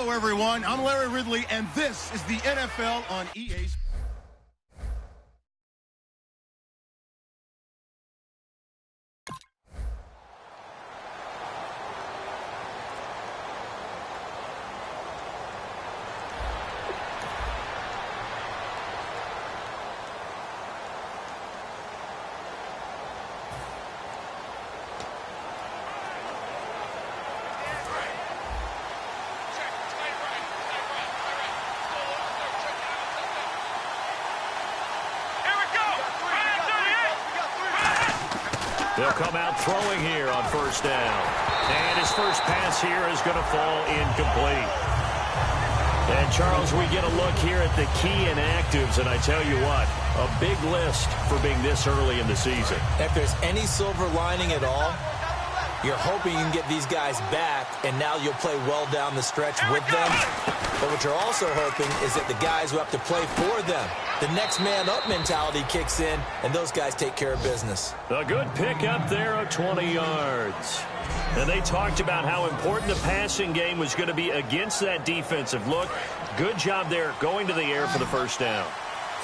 Hello, everyone. I'm Larry Ridley, and this is the NFL on EA. They'll come out throwing here on first down. And his first pass here is going to fall incomplete. And, Charles, we get a look here at the key inactives, and I tell you what, a big list for being this early in the season. If there's any silver lining at all, you're hoping you can get these guys back, and now you'll play well down the stretch with them. But what you're also hoping is that the guys who have to play for them, the next man up mentality kicks in, and those guys take care of business. A good pick up there of 20 yards. And they talked about how important the passing game was going to be against that defensive look. Good job there going to the air for the first down.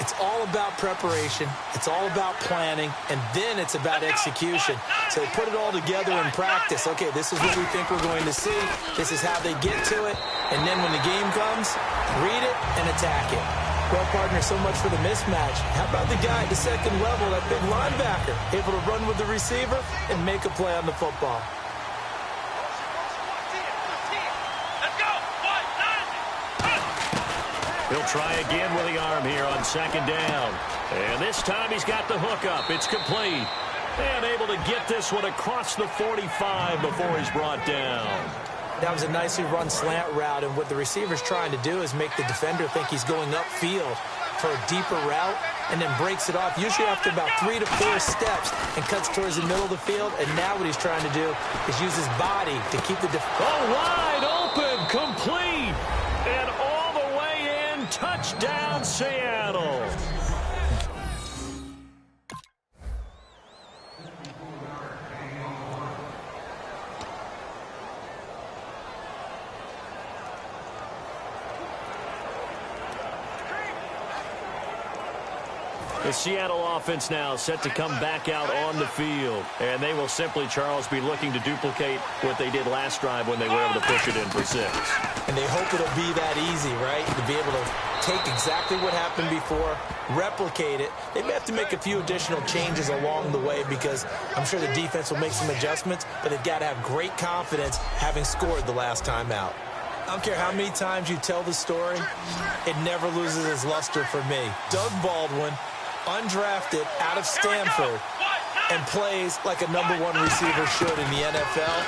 It's all about preparation. It's all about planning, and then it's about execution. So they put it all together in practice. Okay, this is what we think we're going to see. This is how they get to it. And then when the game comes, read it and attack it. Well, partner, so much for the mismatch. How about the guy at the second level, that big linebacker, able to run with the receiver and make a play on the football? He'll try again with the arm here on second down. And this time he's got the hook up. It's complete. And able to get this one across the 45 before he's brought down. That was a nicely run slant route, and what the receiver's trying to do is make the defender think he's going upfield for a deeper route, and then breaks it off, usually after about 3 to 4 steps, and cuts towards the middle of the field. And now what he's trying to do is use his body to keep the wide open, complete, and all the way in, touchdown Seattle. The Seattle offense now set to come back out on the field. And they will simply, Charles, be looking to duplicate what they did last drive when they were able to push it in for 6. And they hope it'll be that easy, right? To be able to take exactly what happened before, replicate it. They may have to make a few additional changes along the way because I'm sure the defense will make some adjustments, but they've got to have great confidence having scored the last time out. I don't care how many times you tell the story, it never loses its luster for me. Doug Baldwin, undrafted out of Stanford, and plays like a #1 receiver should in the NFL.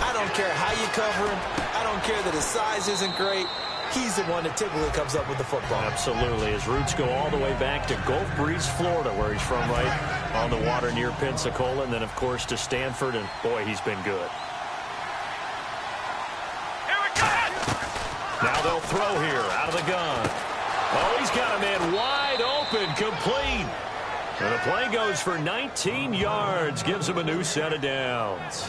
I don't care how you cover him. I don't care that his size isn't great. He's the one that typically comes up with the football. Absolutely. His roots go all the way back to Gulf Breeze, Florida, where he's from, right on the water near Pensacola, and then, of course, to Stanford, and, boy, he's been good. Now they'll throw here out of the gun. Oh, he's got a man wide open, complete. And the play goes for 19 yards, gives him a new set of downs.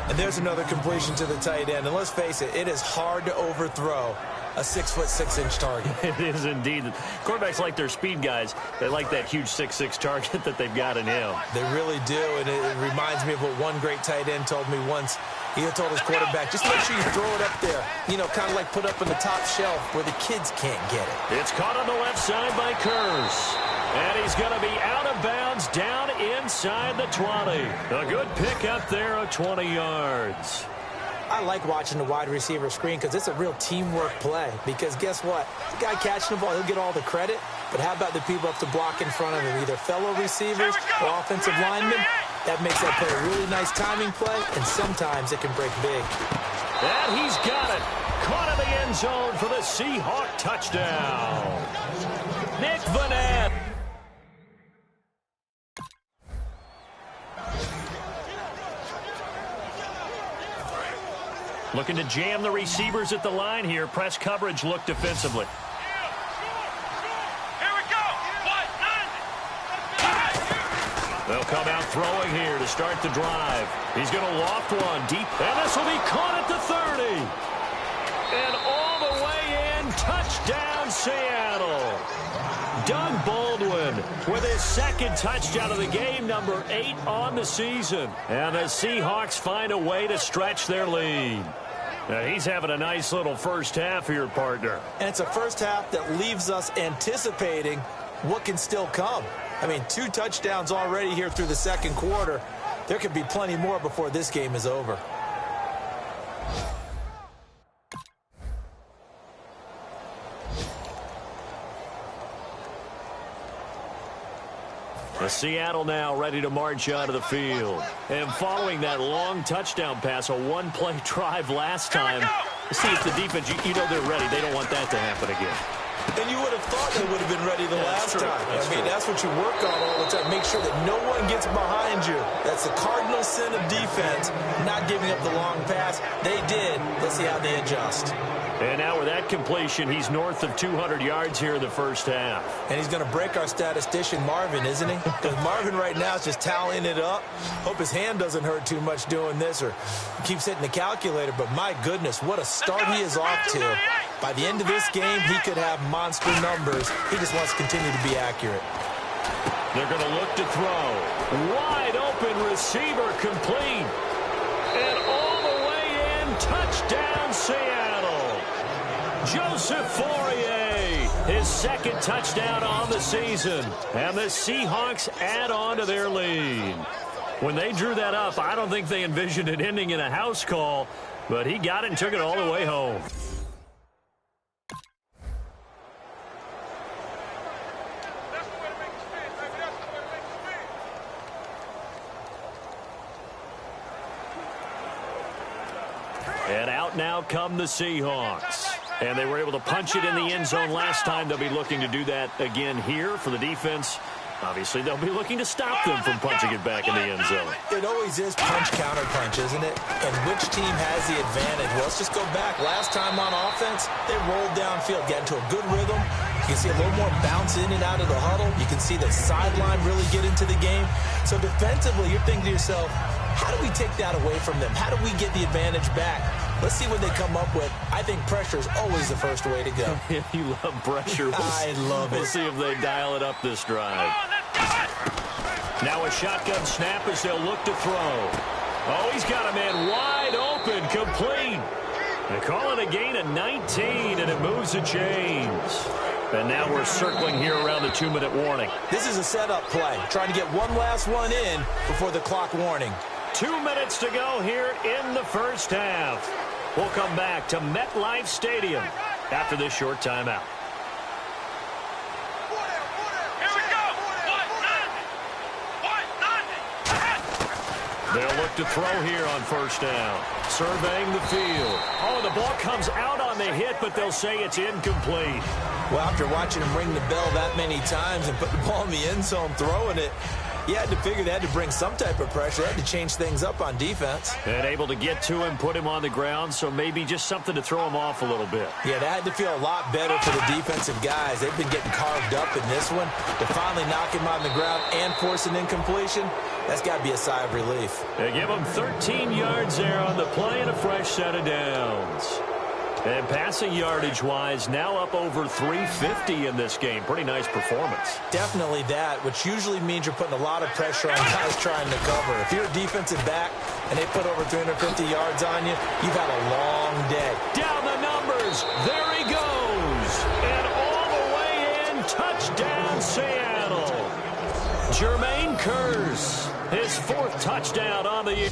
And there's another completion to the tight end. And let's face it, it is hard to overthrow a 6'6" target. It is indeed. Quarterbacks like their speed guys. They like that huge 6'6" target that they've got in him. They really do, and it reminds me of what one great tight end told me once. He told his quarterback, just make sure you throw it up there. You know, kind of like put up on the top shelf where the kids can't get it. It's caught on the left side by Kurz. And he's going to be out of bounds down inside the 20. A good pick up there of 20 yards. I like watching the wide receiver screen because it's a real teamwork play. Because guess what? The guy catching the ball, he'll get all the credit. But how about the people up to block in front of him, either fellow receivers or offensive linemen? That makes that play a really nice timing play, and sometimes it can break big. And he's got it. Caught in the end zone for the Seahawk touchdown. Nick Vanette. Looking to jam the receivers at the line here. Press coverage look defensively. They'll come out throwing here to start the drive. He's going to loft one deep. And this will be caught at the 30. And all Seattle. Doug Baldwin with his second touchdown of the game, number 8 on the season. And the Seahawks find a way to stretch their lead. Now, he's having a nice little first half here, partner. And it's a first half that leaves us anticipating what can still come. I mean, 2 touchdowns already here through the second quarter. There could be plenty more before this game is over. Seattle now ready to march onto the field. And following that long touchdown pass, a one-play drive last time. See if the defense, you know they're ready. They don't want that to happen again. And you would have thought they would have been ready the last time. That's what you work on all the time. Make sure that no one gets behind you. That's the cardinal sin of defense, not giving up the long pass. They did. Let's see how they adjust. And now with that completion, he's north of 200 yards here in the first half. And he's going to break our statistician, Marvin, isn't he? Because Marvin right now is just tallying it up. Hope his hand doesn't hurt too much doing this or keeps hitting the calculator. But my goodness, what a start he is off to. By the end of this game, he could have monster numbers. He just wants to continue to be accurate. They're going to look to throw. Wide open receiver complete. And all the way in, touchdown Seattle. Joseph Fourier, his second touchdown on the season. And the Seahawks add on to their lead. When they drew that up, I don't think they envisioned it ending in a house call, but he got it and took it all the way home. And out now come the Seahawks. And they were able to punch it in the end zone last time. They'll be looking to do that again here for the defense. Obviously, they'll be looking to stop them from punching it back in the end zone. It always is punch-counter-punch, isn't it? And which team has the advantage? Well, let's just go back. Last time on offense, they rolled downfield, got into a good rhythm. You can see a little more bounce in and out of the huddle. You can see the sideline really get into the game. So defensively, you're thinking to yourself, how do we take that away from them? How do we get the advantage back? Let's see what they come up with. I think pressure is always the first way to go. You love pressure. I love it. We'll see if they dial it up this drive. Now a shotgun snap as they'll look to throw. Oh, he's got a man wide open, complete. They call it a gain of 19, and it moves the chains. And now we're circling here around the 2-minute warning. This is a setup play, trying to get one last one in before the clock warning. 2 minutes to go here in the first half. We'll come back to MetLife Stadium after this short timeout. They'll look to throw here on first down. Surveying the field. Oh, the ball comes out on the hit, but they'll say it's incomplete. Well, after watching him ring the bell that many times and put the ball in the end zone throwing it, you had to figure they had to bring some type of pressure. They had to change things up on defense. And able to get to him, put him on the ground, so maybe just something to throw him off a little bit. Yeah, that had to feel a lot better for the defensive guys. They've been getting carved up in this one. To finally knock him on the ground and force an incompletion, that's got to be a sigh of relief. They give him 13 yards there on the play and a fresh set of downs. And passing yardage-wise, now up over 350 in this game. Pretty nice performance. Definitely that, which usually means you're putting a lot of pressure on guys trying to cover. If you're a defensive back and they put over 350 yards on you, you've had a long day. Down the numbers. There he goes. And all the way in, touchdown Seattle. Jermaine Kearse, his 4th touchdown on the year.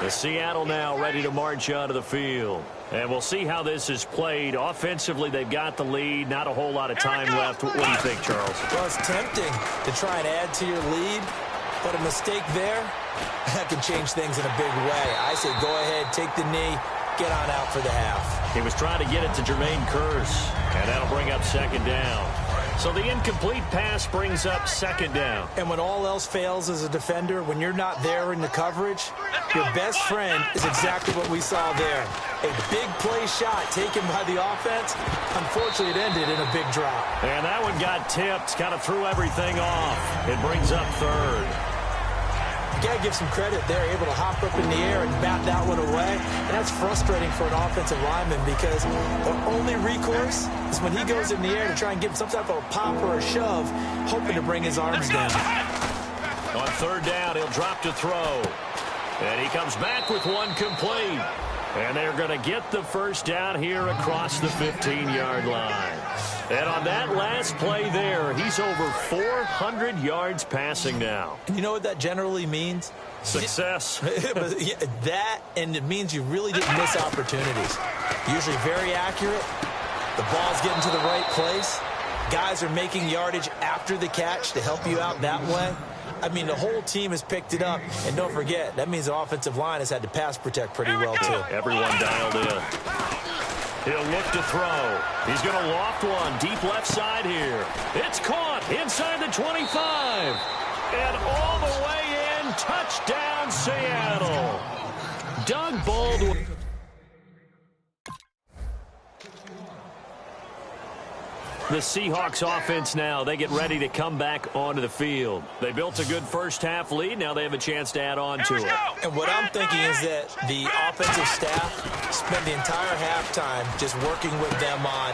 The Seattle now ready to march onto the field. And we'll see how this is played. Offensively, they've got the lead. Not a whole lot of time left. What do you think, Charles? Well, it's tempting to try and add to your lead, but a mistake there, that can change things in a big way. I say go ahead, take the knee, get on out for the half. He was trying to get it to Jermaine Kearse, and that'll bring up second down. So the incomplete pass brings up second down. And when all else fails as a defender, when you're not there in the coverage, your best friend is exactly what we saw there. A big play shot taken by the offense. Unfortunately, it ended in a big drop. And that one got tipped, kind of threw everything off. It brings up third. You got to give some credit. They're able to hop up in the air and bat that one away. And that's frustrating for an offensive lineman because the only recourse is when he goes in the air to try and get some type of a pop or a shove, hoping to bring his arms down. On third down, he'll drop to throw. And he comes back with one complete. And they're going to get the first down here across the 15-yard line. And on that last play there, he's over 400 yards passing now. You know what that generally means? Success. That, and it means you really didn't miss opportunities. Usually very accurate. The ball's getting to the right place. Guys are making yardage after the catch to help you out that way. I mean, the whole team has picked it up. And don't forget, that means the offensive line has had to pass protect pretty well, too. Everyone dialed in. He'll look to throw. He's going to loft one deep left side here. It's caught inside the 25. And all the way in, touchdown, Seattle. Doug Baldwin. The Seahawks offense now, they get ready to come back onto the field. They built a good first-half lead. Now they have a chance to add on to it. And what I'm thinking is that the offensive staff spent the entire halftime just working with them on,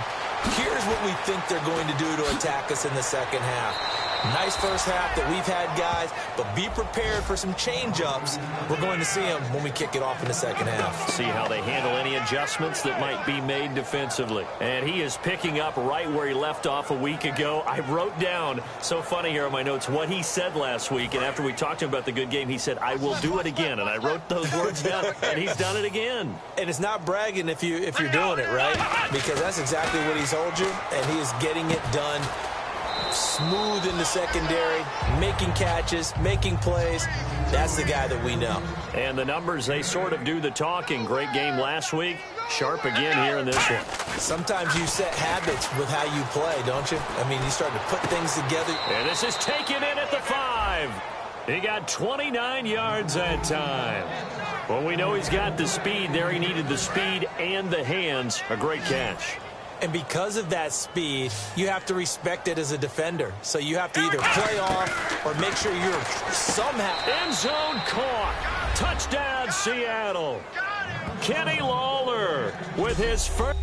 here's what we think they're going to do to attack us in the second half. Nice first half that we've had, guys, but be prepared for some change-ups. We're going to see them when we kick it off in the second half. See how they handle any adjustments that might be made defensively. And he is picking up right where he left off a week ago. I wrote down, so funny here on my notes, what he said last week. And after we talked to him about the good game, he said, I will do it again. And I wrote those words down, and he's done it again. And it's not bragging if you're doing it, right? Because that's exactly what he's told you, and he is getting it done. Smooth in the secondary, making catches, making plays. That's the guy that we know. And the numbers, they sort of do the talking. Great game last week. Sharp again here in this one. Sometimes you set habits with how you play, don't you? I mean, you start to put things together. And this is taken in at the 5. He got 29 yards that time. Well, we know he's got the speed there. He needed the speed and the hands. A great catch. And because of that speed, you have to respect it as a defender. So you have to either play off or make sure you're somehow... End zone caught. Touchdown, Seattle. Kenny Lawler with his first...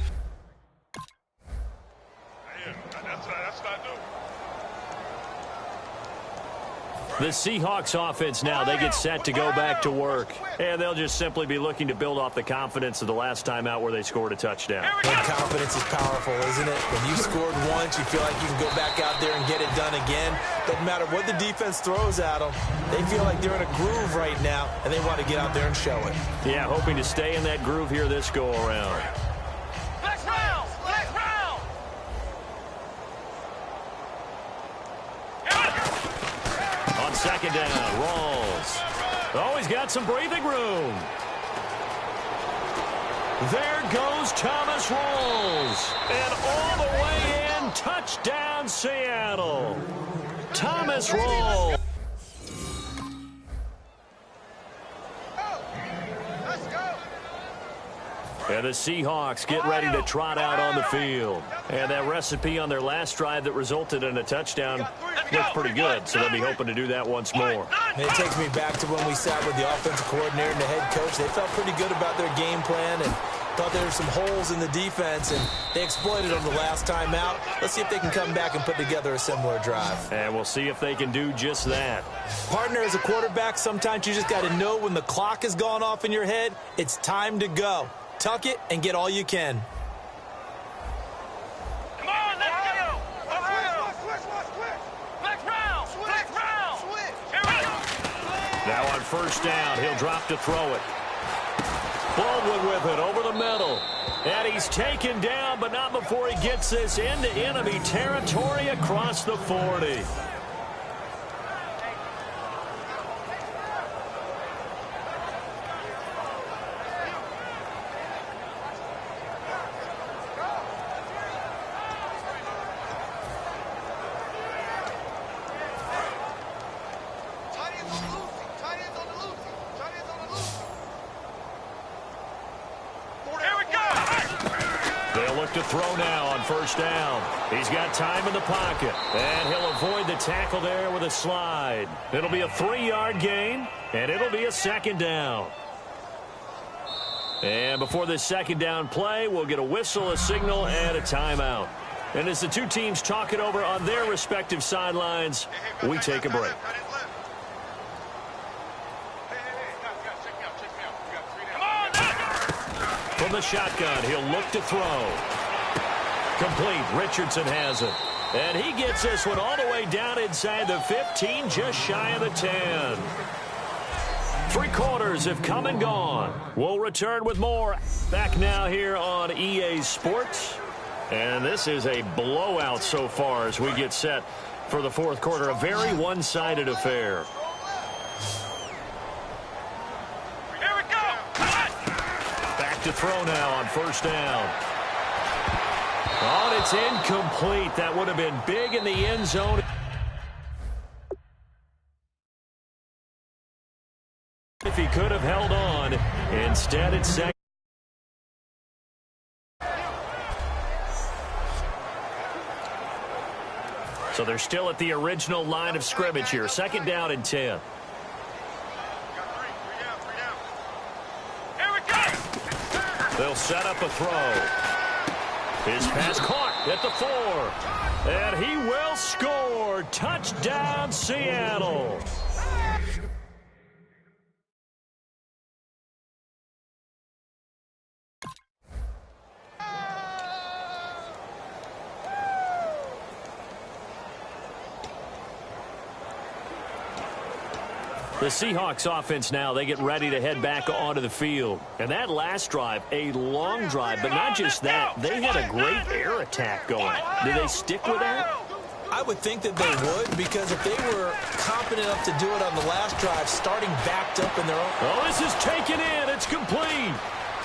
The Seahawks offense now, they get set to go back to work. And they'll just simply be looking to build off the confidence of the last time out where they scored a touchdown. And confidence is powerful, isn't it? When you scored once, you feel like you can go back out there and get it done again. Doesn't matter what the defense throws at them. They feel like they're in a groove right now, and they want to get out there and show it. Yeah, hoping to stay in that groove here this go-around. Second down, Rawls. Oh, he's got some breathing room. There goes Thomas Rawls. And all the way in, touchdown, Seattle. Thomas Rawls. And the Seahawks get ready to trot out on the field. And that recipe on their last drive that resulted in a touchdown looked pretty good, so they'll be hoping to do that once more. And it takes me back to when we sat with the offensive coordinator and the head coach. They felt pretty good about their game plan and thought there were some holes in the defense, and they exploited them the last time out. Let's see if they can come back and put together a similar drive. And we'll see if they can do just that. Partner, as a quarterback, sometimes you just got to know when the clock has gone off in your head, it's time to go. Tuck it and get all you can. Come on, let's go! Now on first down, he'll drop to throw it. Baldwin with it over the middle. And he's taken down, but not before he gets this into enemy territory across the 40. To to throw now on first down. He's got time in the pocket, and he'll avoid the tackle there with a slide. It'll be a 3-yard gain, and it'll be a second down. And before this second down play, we'll get a whistle, a signal, and a timeout. And as the two teams talk it over on their respective sidelines, we take a break. From the shotgun, he'll look to throw. Complete. Richardson has it. And he gets this one all the way down inside the 15, just shy of the 10. 3 quarters have come and gone. We'll return with more. Back now here on EA Sports. And this is a blowout so far as we get set for the fourth quarter. A very one-sided affair. Here we go. Back to throw now on first down. Oh, and it's incomplete. That would have been big in the end zone. If he could have held on. Instead, it's second. So they're still at the original line of scrimmage here. Second down and 10. Here we go. They'll set up a throw. His pass caught at the 4. And he will score. Touchdown, Seattle. The Seahawks offense now, they get ready to head back onto the field. And that last drive, a long drive, but not just that. They had a great air attack going. Do they stick with that? I would think that they would, because if they were competent enough to do it on the last drive, starting backed up in their own... Oh, this is taken in. It's complete.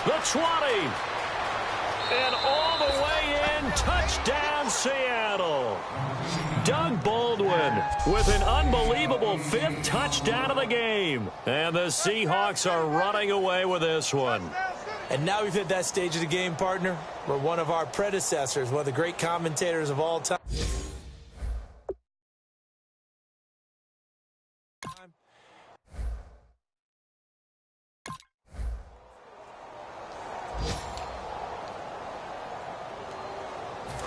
The 20. And all the way in. Touchdown, Seattle. Doug Baldwin with an unbelievable 5th touchdown of the game. And the Seahawks are running away with this one. And now we've hit that stage of the game, partner, where one of our predecessors, one of the great commentators of all time.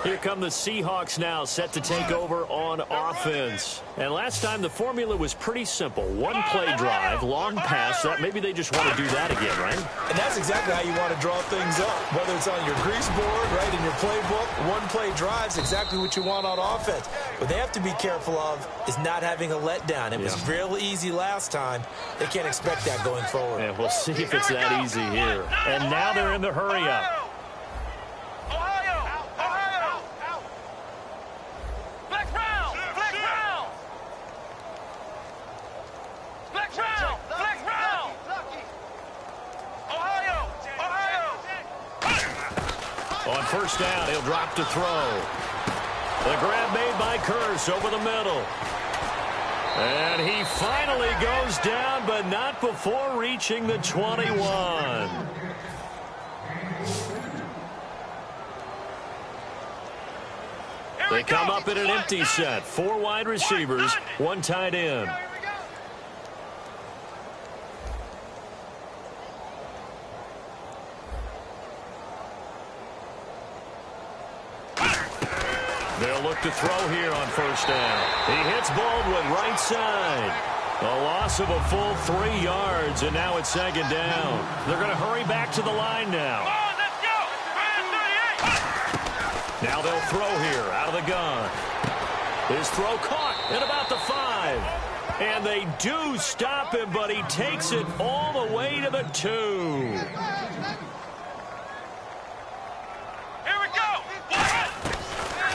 Here come the Seahawks now, set to take over on offense. And last time the formula was pretty simple. One play drive, long pass. That maybe they just want to do that again, right? And that's exactly how you want to draw things up. Whether it's on your grease board, right, in your playbook, one play drive's exactly what you want on offense. What they have to be careful of is not having a letdown. It was real easy last time. They can't expect that going forward. Yeah, we'll see if it's that easy here. And now they're in the hurry-up. On first down, he'll drop to throw. The grab made by Curse over the middle. And he finally goes down, but not before reaching the 21. They come up in an empty set. 4 wide receivers, 1 tight end. They'll look to throw here on first down. He hits Baldwin right side. A loss of a full 3 yards, and now it's second down. They're going to hurry back to the line now. Now they'll throw here out of the gun. His throw caught at about the 5. And they do stop him, but he takes it all the way to the 2.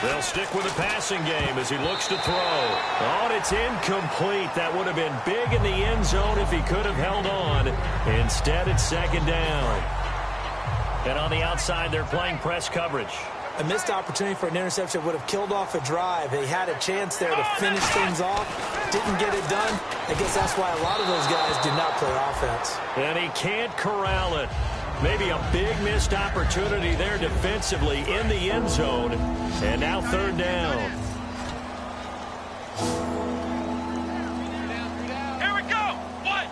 They'll stick with the passing game as he looks to throw. Oh, and it's incomplete. That would have been big in the end zone if he could have held on. Instead, it's second down. And on the outside, they're playing press coverage. A missed opportunity for an interception would have killed off a drive. They had a chance there to finish things off. Didn't get it done. I guess that's why a lot of those guys do not play offense. And he can't corral it. Maybe a big missed opportunity there defensively in the end zone. And now third down. Here we go. What?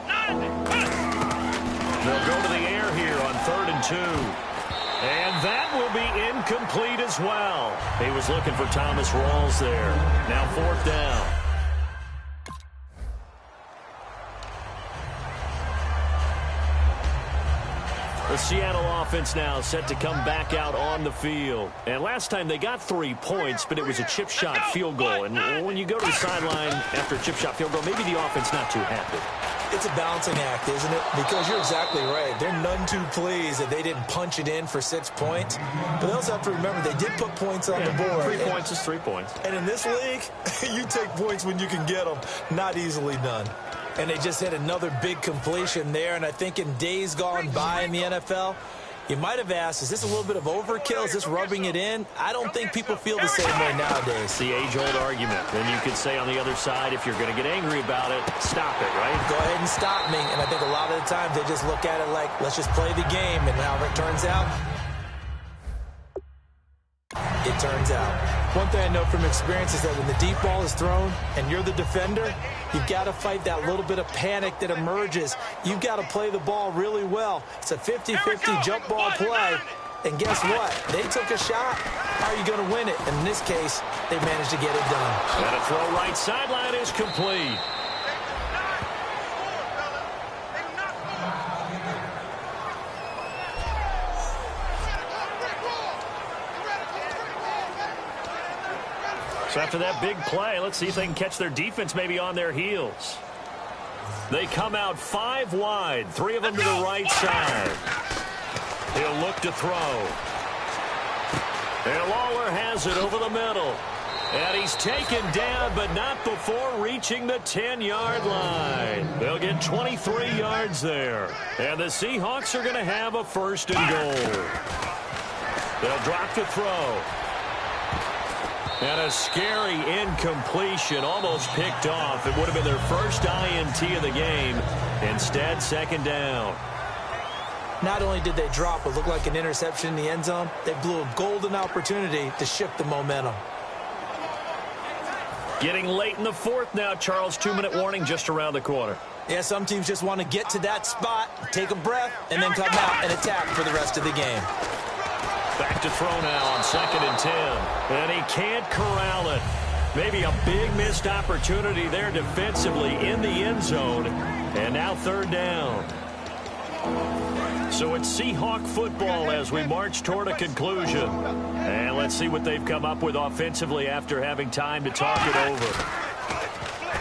They'll go to the air here on 3rd and 2. And that will be incomplete as well. He was looking for Thomas Rawls there. Now 4th down. The Seattle offense now set to come back out on the field. And last time they got 3 points, but it was a chip shot field goal. And when you go to the sideline after a chip shot field goal, maybe the offense not too happy. It's a balancing act, isn't it? Because you're exactly right. They're none too pleased that they didn't punch it in for 6 points. But they also have to remember they did put points on the board. 3 points is 3 points. And in this league, you take points when you can get them. Not easily done. And they just had another big completion there. And I think in days gone by in the NFL, you might have asked, is this a little bit of overkill? Is this rubbing it in? I don't think people feel the same way nowadays. It's the age-old argument. And you could say on the other side, if you're going to get angry about it, stop it, right? Go ahead and stop me. And I think a lot of the times they just look at it like, let's just play the game. And however it turns out, it turns out. One thing I know from experience is that when the deep ball is thrown and you're the defender, you've got to fight that little bit of panic that emerges. You've got to play the ball really well. It's a 50-50 jump ball play. And guess what? They took a shot. How are you going to win it? And in this case, they managed to get it done. And a throw right sideline is complete. So after that big play, let's see if they can catch their defense maybe on their heels. They come out 5 wide, 3 of them to the right side. He'll look to throw. And Lawler has it over the middle. And he's taken down, but not before reaching the 10-yard line. They'll get 23 yards there. And the Seahawks are going to have a 1st and goal. They'll drop to throw. And a scary incompletion, almost picked off. It would have been their first INT of the game. Instead, 2nd down. Not only did they drop what looked like an interception in the end zone, they blew a golden opportunity to shift the momentum. Getting late in the 4th now, Charles. 2-minute warning just around the corner. Yeah, some teams just want to get to that spot, take a breath, and then come out and attack for the rest of the game. Back to throw now on 2nd and 10. And he can't corral it. Maybe a big missed opportunity there defensively in the end zone. And now 3rd down. So it's Seahawk football as we march toward a conclusion. And let's see what they've come up with offensively after having time to talk it over.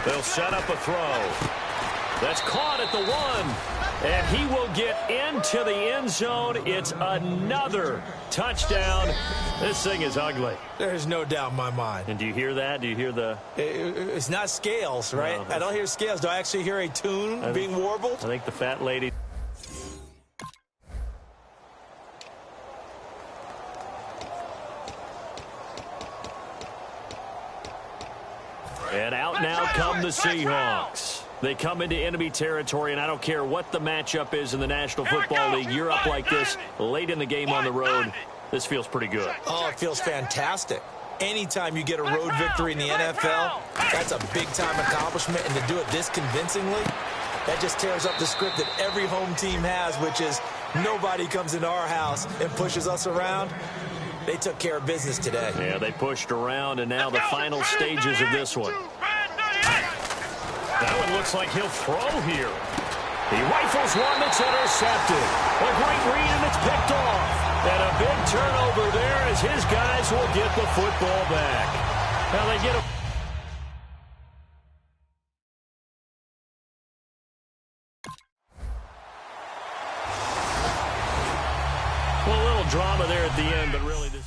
They'll set up a throw. That's caught at the 1. And he will get into the end zone. It's another touchdown. This thing is ugly. There's no doubt in my mind. And do you hear that? Do you hear the... It's not scales, right? No, I don't hear scales. Do I actually hear a tune being warbled? I think the fat lady... And out now come the Seahawks. They come into enemy territory, and I don't care what the matchup is in the National Football League. You're up like this late in the game on the road. This feels pretty good. Oh, it feels fantastic. Anytime you get a road victory in the NFL, that's a big-time accomplishment, and to do it this convincingly, that just tears up the script that every home team has, which is nobody comes into our house and pushes us around. They took care of business today. Yeah, they pushed around, and now the final stages of this one. That one looks like he'll throw here. He rifles one that's intercepted. A great read, and it's picked off. And a big turnover there as his guys will get the football back. Now they get a... Well, a little drama there at the end, but really this...